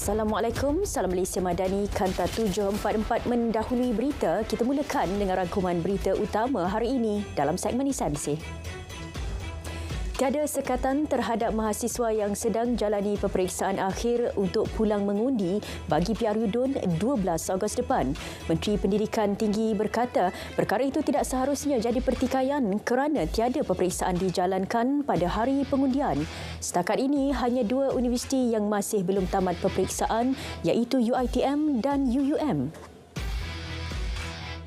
Assalamualaikum, Salam Malaysia Madani, Kanta 744 mendahului berita. Kita mulakan dengan rangkuman berita utama hari ini dalam segmen Esensi. Tiada sekatan terhadap mahasiswa yang sedang jalani peperiksaan akhir untuk pulang mengundi bagi PRU DUN 12 Ogos depan. Menteri Pendidikan Tinggi berkata perkara itu tidak seharusnya jadi pertikaian kerana tiada peperiksaan dijalankan pada hari pengundian. Setakat ini hanya dua universiti yang masih belum tamat peperiksaan iaitu UiTM dan UUM.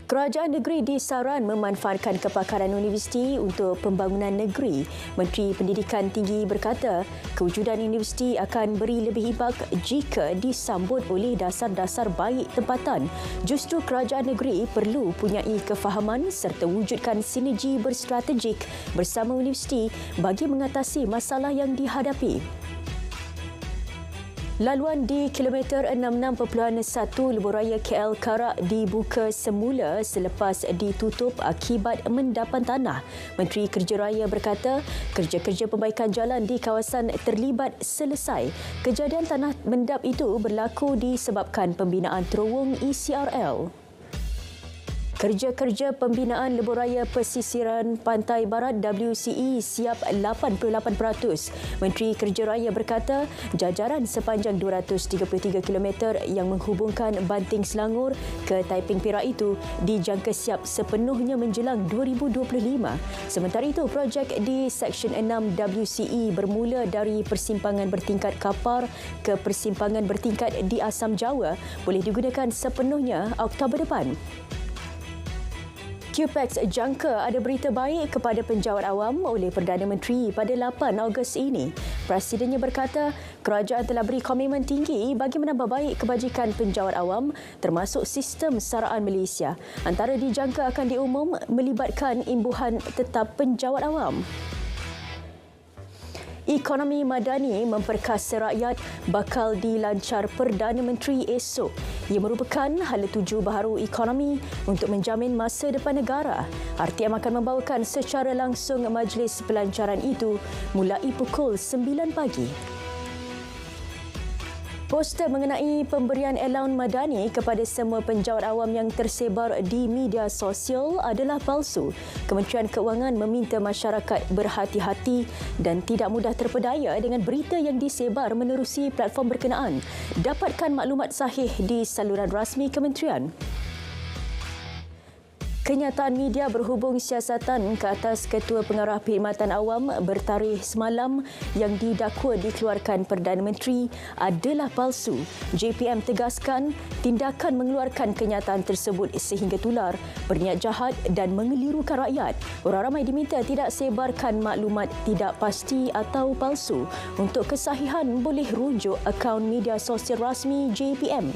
Kerajaan negeri disaran memanfaatkan kepakaran universiti untuk pembangunan negeri. Menteri Pendidikan Tinggi berkata, kewujudan universiti akan beri lebih impak jika disambut oleh dasar-dasar baik tempatan. Justru kerajaan negeri perlu punyai kefahaman serta wujudkan sinergi berstrategik bersama universiti bagi mengatasi masalah yang dihadapi. Laluan di kilometer 66.1 Lebuhraya KL Karak dibuka semula selepas ditutup akibat mendapan tanah. Menteri Kerja Raya berkata, kerja-kerja perbaikan jalan di kawasan terlibat selesai. Kejadian tanah mendap itu berlaku disebabkan pembinaan terowong ECRL. Kerja-kerja pembinaan Lebuhraya Pesisiran Pantai Barat WCE siap 88%. Menteri Kerja Raya berkata jajaran sepanjang 233 km yang menghubungkan Banting Selangor ke Taiping Perak itu dijangka siap sepenuhnya menjelang 2025. Sementara itu, projek di Seksyen 6 WCE bermula dari persimpangan bertingkat Kapar ke persimpangan bertingkat di Asam Jawa boleh digunakan sepenuhnya Oktober depan. QPEX jangka ada berita baik kepada penjawat awam oleh Perdana Menteri pada 8 Ogos ini. Presidennya berkata kerajaan telah beri komitmen tinggi bagi menambah baik kebajikan penjawat awam termasuk sistem saraan Malaysia. Antara dijangka akan diumum melibatkan imbuhan tetap penjawat awam. Ekonomi madani memperkasa rakyat bakal dilancar Perdana Menteri esok. Ia merupakan hala tuju baharu ekonomi untuk menjamin masa depan negara. RTM akan membawakan secara langsung majlis pelancaran itu mulai pukul 9 pagi. Poster mengenai pemberian alaun madani kepada semua penjawat awam yang tersebar di media sosial adalah palsu. Kementerian Keuangan meminta masyarakat berhati-hati dan tidak mudah terpedaya dengan berita yang disebar menerusi platform berkenaan. Dapatkan maklumat sahih di saluran rasmi kementerian. Kenyataan media berhubung siasatan ke atas Ketua Pengarah Perkhidmatan Awam bertarikh semalam yang didakwa dikeluarkan Perdana Menteri adalah palsu. JPM tegaskan tindakan mengeluarkan kenyataan tersebut sehingga tular, berniat jahat dan mengelirukan rakyat. Orang ramai diminta tidak sebarkan maklumat tidak pasti atau palsu. Untuk kesahihan boleh rujuk akaun media sosial rasmi JPM.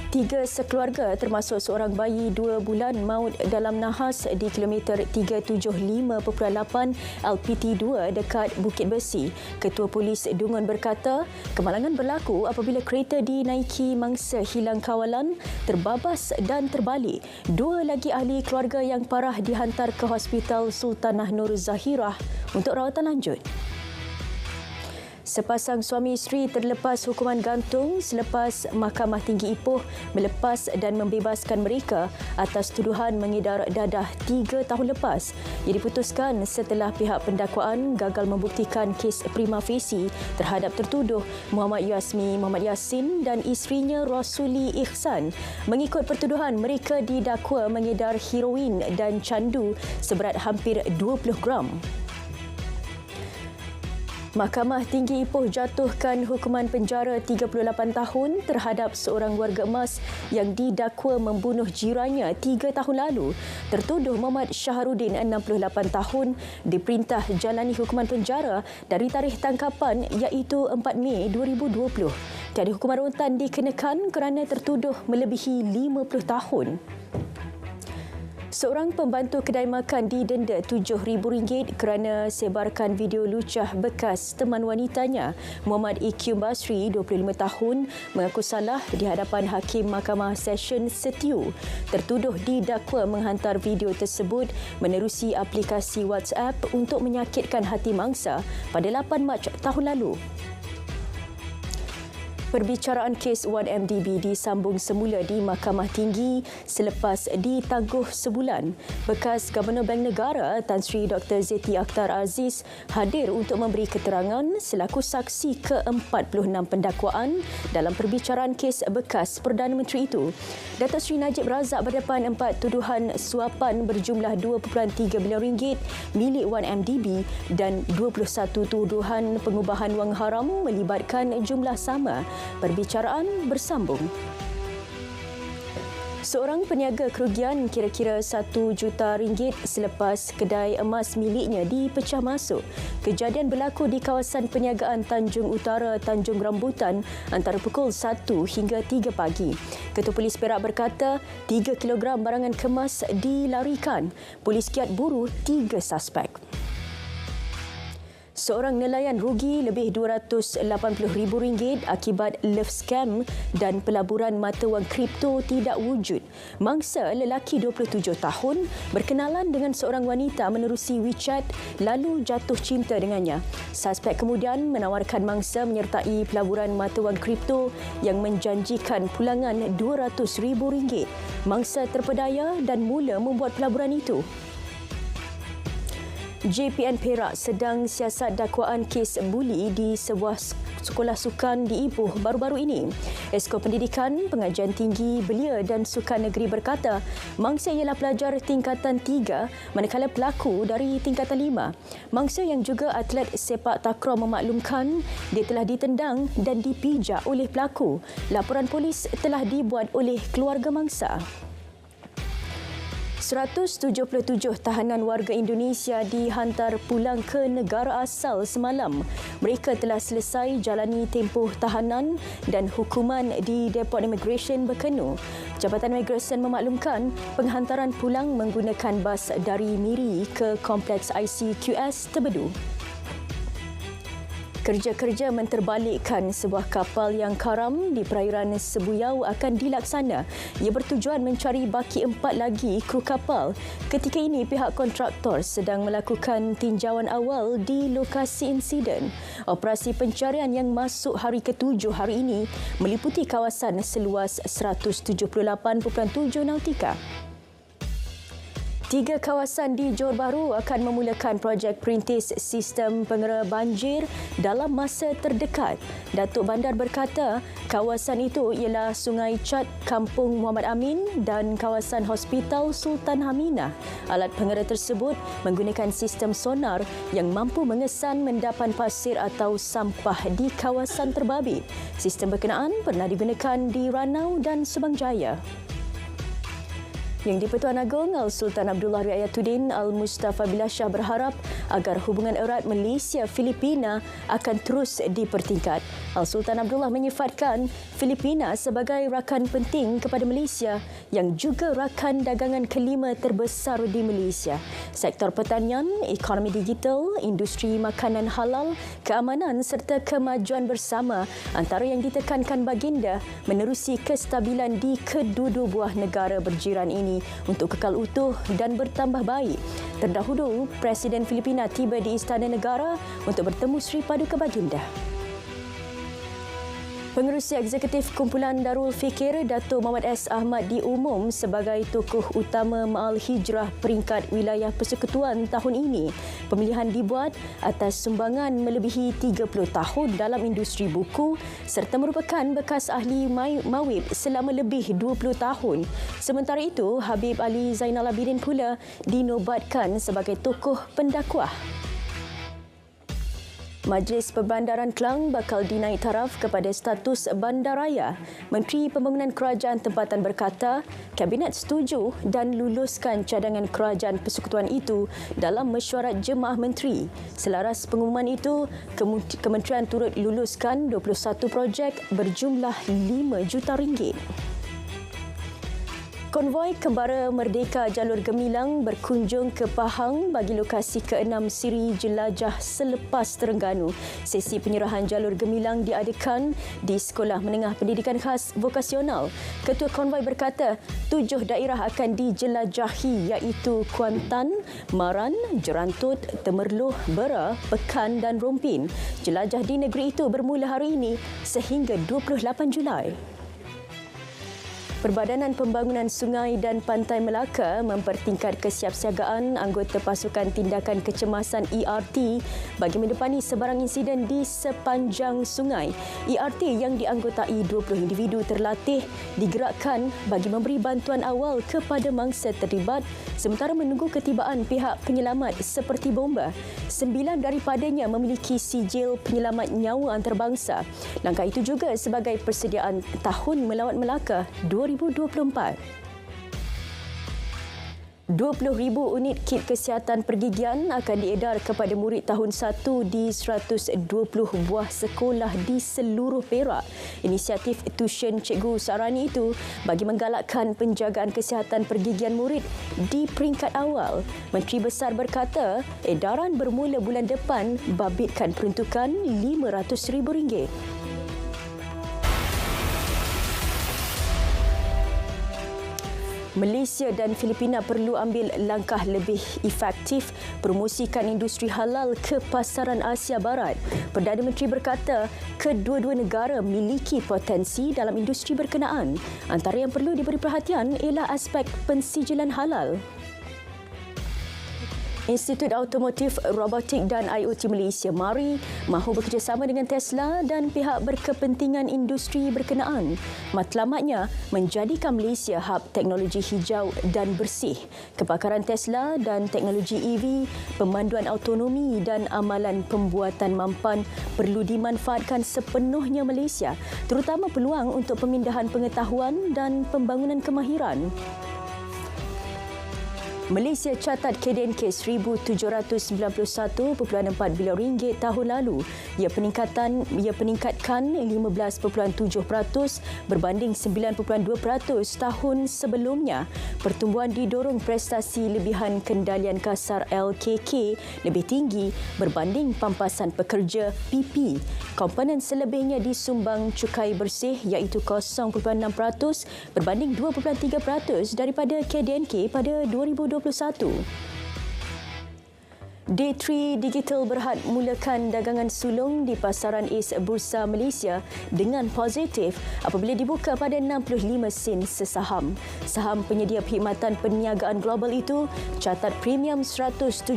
3 sekeluarga termasuk seorang bayi 2 bulan maut dalam nahas di kilometer 375.8 LPT2 dekat Bukit Besi. Ketua Polis Dungun berkata, kemalangan berlaku apabila kereta dinaiki mangsa hilang kawalan, terbabas dan terbalik. 2 lagi ahli keluarga yang parah dihantar ke Hospital Sultanah Nur Zahirah untuk rawatan lanjut. Sepasang suami isteri terlepas hukuman gantung selepas Mahkamah Tinggi Ipoh melepas dan membebaskan mereka atas tuduhan mengedar dadah 3 tahun lepas. Ia diputuskan setelah pihak pendakwaan gagal membuktikan kes prima facie terhadap tertuduh Muhammad Yasmi Muhammad Yassin dan isterinya Rosuli Ihsan. Mengikut pertuduhan, mereka didakwa mengedar heroin dan candu seberat hampir 20 gram. Mahkamah Tinggi Ipoh jatuhkan hukuman penjara 38 tahun terhadap seorang warga emas yang didakwa membunuh jirannya 3 tahun lalu. Tertuduh Muhammad Syahrudin 68 tahun diperintah jalani hukuman penjara dari tarikh tangkapan iaitu 4 Mei 2020. Tiada hukuman rontan dikenakan kerana tertuduh melebihi 50 tahun. Seorang pembantu kedai makan didenda RM7,000 kerana sebarkan video lucah bekas teman wanitanya. Muhammad EQ Basri, 25 tahun, mengaku salah di hadapan Hakim Mahkamah Session Setiu. Tertuduh didakwa menghantar video tersebut menerusi aplikasi WhatsApp untuk menyakitkan hati mangsa pada 8 Mac tahun lalu. Perbicaraan kes 1MDB disambung semula di Mahkamah Tinggi selepas ditangguh sebulan. Bekas Gubernur Bank Negara Tan Sri Dr. Zeti Akhtar Aziz hadir untuk memberi keterangan selaku saksi ke-46 pendakwaan dalam perbicaraan kes bekas Perdana Menteri itu. Datuk Seri Najib Razak berdepan 4 tuduhan suapan berjumlah RM2.3 bilion milik 1MDB dan 21 tuduhan pengubahan wang haram melibatkan jumlah sama. Perbicaraan bersambung. Seorang peniaga kerugian kira-kira RM1 juta selepas kedai emas miliknya dipecah masuk. Kejadian berlaku di kawasan perniagaan Tanjung Utara, Tanjung Rambutan antara pukul 1 hingga 3 pagi. Ketua Polis Perak berkata 3 kilogram barangan kemas dilarikan. Polis kiat buru 3 suspek. Seorang nelayan rugi lebih RM280,000 akibat love scam dan pelaburan mata wang kripto tidak wujud. Mangsa lelaki 27 tahun berkenalan dengan seorang wanita menerusi WeChat lalu jatuh cinta dengannya. Suspek kemudian menawarkan mangsa menyertai pelaburan mata wang kripto yang menjanjikan pulangan RM200,000. Mangsa terpedaya dan mula membuat pelaburan itu. JPN Perak sedang siasat dakwaan kes buli di sebuah sekolah sukan di Ipoh baru-baru ini. Esko Pendidikan, Pengajian Tinggi, Belia dan Sukan Negeri berkata mangsa ialah pelajar tingkatan 3 manakala pelaku dari tingkatan 5. Mangsa yang juga atlet sepak takraw memaklumkan dia telah ditendang dan dipijak oleh pelaku. Laporan polis telah dibuat oleh keluarga mangsa. 177 tahanan warga Indonesia dihantar pulang ke negara asal semalam. Mereka telah selesai jalani tempoh tahanan dan hukuman di Depot Immigration Bekenu. Jabatan Imigresen memaklumkan penghantaran pulang menggunakan bas dari Miri ke Kompleks ICQS Tebedu. Kerja-kerja menterbalikkan sebuah kapal yang karam di perairan Sebuyau akan dilaksana. Ia bertujuan mencari baki 4 lagi kru kapal. Ketika ini, pihak kontraktor sedang melakukan tinjauan awal di lokasi insiden. Operasi pencarian yang masuk hari ke-7 hari ini meliputi kawasan seluas 178.7 nautika. 3 kawasan di Johor Bahru akan memulakan projek perintis sistem pengera banjir dalam masa terdekat. Datuk Bandar berkata kawasan itu ialah Sungai Cat, Kampung Muhammad Amin dan kawasan Hospital Sultan Haminah. Alat pengera tersebut menggunakan sistem sonar yang mampu mengesan mendapan pasir atau sampah di kawasan terbabit. Sistem berkenaan pernah digunakan di Ranau dan Subang Jaya. Yang di-Pertuan Agong Al-Sultan Abdullah Riayatuddin Al-Mustafa Billah Shah berharap agar hubungan erat Malaysia-Filipina akan terus dipertingkat. Al-Sultan Abdullah menyifatkan Filipina sebagai rakan penting kepada Malaysia yang juga rakan dagangan kelima terbesar di Malaysia. Sektor pertanian, ekonomi digital, industri makanan halal, keamanan serta kemajuan bersama antara yang ditekankan baginda menerusi kestabilan di kedua-dua buah negara berjiran ini untuk kekal utuh dan bertambah baik. Terdahulu, Presiden Filipina tiba di Istana Negara untuk bertemu Sri Paduka Baginda. Pengerusi Eksekutif Kumpulan Darul Fikir, Dato' Muhammad S. Ahmad diumum sebagai tokoh utama Ma'al Hijrah peringkat wilayah persekutuan tahun ini. Pemilihan dibuat atas sumbangan melebihi 30 tahun dalam industri buku serta merupakan bekas ahli mawib selama lebih 20 tahun. Sementara itu, Habib Ali Zainal Abidin pula dinobatkan sebagai tokoh pendakwah. Majlis Perbandaran Klang bakal dinaik taraf kepada status bandaraya. Menteri Pembangunan Kerajaan Tempatan berkata, Kabinet setuju dan luluskan cadangan kerajaan persekutuan itu dalam mesyuarat Jemaah Menteri. Selaras pengumuman itu, Kementerian turut luluskan 21 projek berjumlah RM5 juta. Konvoi Kembara Merdeka Jalur Gemilang berkunjung ke Pahang bagi lokasi ke-6 siri jelajah selepas Terengganu. Sesi penyerahan Jalur Gemilang diadakan di Sekolah Menengah Pendidikan Khas Vokasional. Ketua konvoi berkata 7 daerah akan dijelajahi iaitu Kuantan, Maran, Jerantut, Temerloh, Bera, Pekan dan Rompin. Jelajah di negeri itu bermula hari ini sehingga 28 Julai. Perbadanan Pembangunan Sungai dan Pantai Melaka mempertingkat kesiapsiagaan anggota pasukan tindakan kecemasan ERT bagi mendepani sebarang insiden di sepanjang sungai. ERT yang dianggotai 20 individu terlatih digerakkan bagi memberi bantuan awal kepada mangsa terlibat sementara menunggu ketibaan pihak penyelamat seperti bomba. 9 daripadanya memiliki sijil penyelamat nyawa antarabangsa. Langkah itu juga sebagai persediaan Tahun Melawat Melaka 2024. 20,000 unit kit kesihatan pergigian akan diedar kepada murid tahun 1 di 120 buah sekolah di seluruh Perak. Inisiatif Tuition Cikgu Sarani itu bagi menggalakkan penjagaan kesihatan pergigian murid di peringkat awal. Menteri Besar berkata, edaran bermula bulan depan babitkan peruntukan RM500,000. Malaysia dan Filipina perlu ambil langkah lebih efektif promosikan industri halal ke pasaran Asia Barat. Perdana Menteri berkata, kedua-dua negara memiliki potensi dalam industri berkenaan. Antara yang perlu diberi perhatian ialah aspek pensijilan halal. Institut Automotif, Robotik dan IoT Malaysia MARI mahu bekerjasama dengan Tesla dan pihak berkepentingan industri berkenaan. Matlamatnya menjadikan Malaysia hub teknologi hijau dan bersih. Kepakaran Tesla dan teknologi EV, pemanduan autonomi dan amalan pembuatan mampan perlu dimanfaatkan sepenuhnya Malaysia, terutama peluang untuk pemindahan pengetahuan dan pembangunan kemahiran. Malaysia catat KDNK RM1,791.4 bilion tahun lalu. Ia peningkatkan 15.7% berbanding 9.2% tahun sebelumnya. Pertumbuhan didorong prestasi lebihan kendalian kasar LKK lebih tinggi berbanding pampasan pekerja PP. Komponen selebihnya disumbang cukai bersih iaitu 0.6% berbanding 2.3% daripada KDNK pada 2021. D3 Digital Berhad mulakan dagangan sulung di pasaran East Bursa Malaysia dengan positif apabila dibuka pada 65 sen sesaham. Saham penyedia perkhidmatan perniagaan global itu catat premium 117%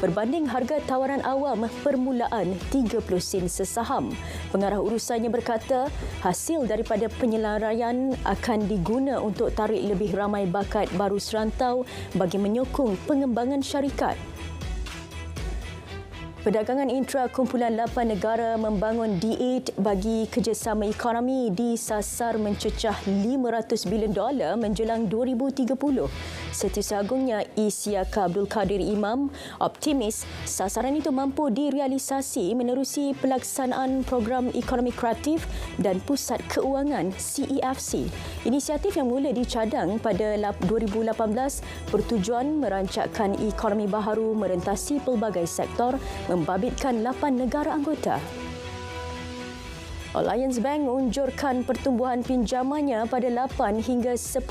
berbanding harga tawaran awam permulaan 30 sen sesaham. Pengarah urusannya berkata, hasil daripada penyelarian akan diguna untuk tarik lebih ramai bakat baru serantau bagi menyokong pengembangan syarikat. Perdagangan intra kumpulan 8 negara membangun D8 bagi kerjasama ekonomi disasar mencecah $500 bilion menjelang 2030. Setiausaha Agungnya Isiaka Abdul Kadir Imam optimis sasaran itu mampu direalisasi menerusi pelaksanaan program ekonomi kreatif dan pusat keuangan CEFC. Inisiatif yang mula dicadang pada 2018 bertujuan merancangkan ekonomi baharu merentasi pelbagai sektor membabitkan 8 negara anggota. Alliance Bank unjurkan pertumbuhan pinjamannya pada 8 hingga 10%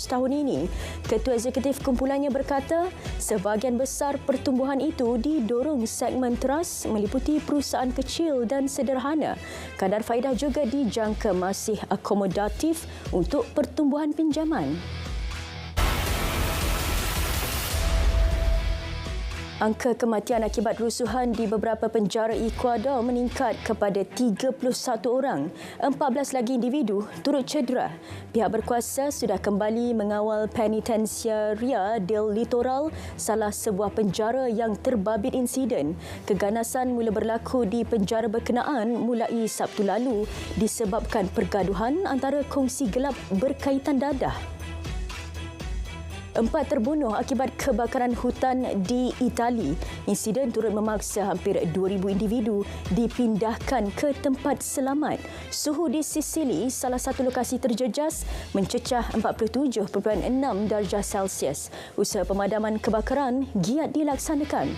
tahun ini. Ketua Eksekutif kumpulannya berkata, sebahagian besar pertumbuhan itu didorong segmen teras meliputi perusahaan kecil dan sederhana. Kadar faedah juga dijangka masih akomodatif untuk pertumbuhan pinjaman. Angka kematian akibat rusuhan di beberapa penjara Ecuador meningkat kepada 31 orang. 14 lagi individu turut cedera. Pihak berkuasa sudah kembali mengawal Penitenciaria del Litoral, salah sebuah penjara yang terbabit insiden. Keganasan mula berlaku di penjara berkenaan mulai Sabtu lalu disebabkan pergaduhan antara kongsi gelap berkaitan dadah. 4 terbunuh akibat kebakaran hutan di Itali. Insiden turut memaksa hampir 2,000 individu dipindahkan ke tempat selamat. Suhu di Sicily, salah satu lokasi terjejas, mencecah 47.6 darjah Celsius. Usaha pemadaman kebakaran giat dilaksanakan.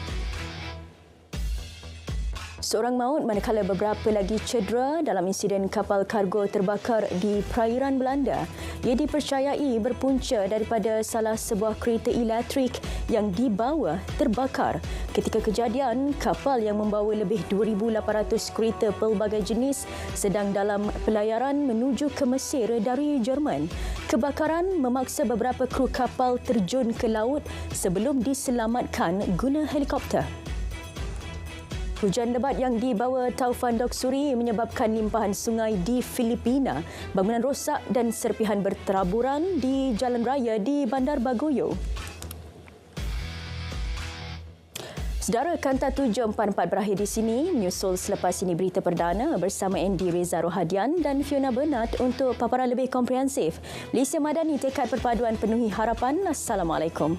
Seorang maut manakala beberapa lagi cedera dalam insiden kapal kargo terbakar di perairan Belanda. Ia dipercayai berpunca daripada salah sebuah kereta elektrik yang dibawa terbakar. Ketika kejadian, kapal yang membawa lebih 2,800 kereta pelbagai jenis sedang dalam pelayaran menuju ke Mesir dari Jerman. Kebakaran memaksa beberapa kru kapal terjun ke laut sebelum diselamatkan guna helikopter. Hujan lebat yang dibawa taufan Doksuri menyebabkan limpahan sungai di Filipina. Bangunan rosak dan serpihan berteraburan di jalan raya di Bandar Baguio. Saudara, Kanta 744 berakhir di sini. Menyusul selepas ini berita perdana bersama Andy Reza Rohadian dan Fiona Bernard untuk paparan lebih komprehensif. Malaysia Madani, tekad perpaduan penuhi harapan. Assalamualaikum.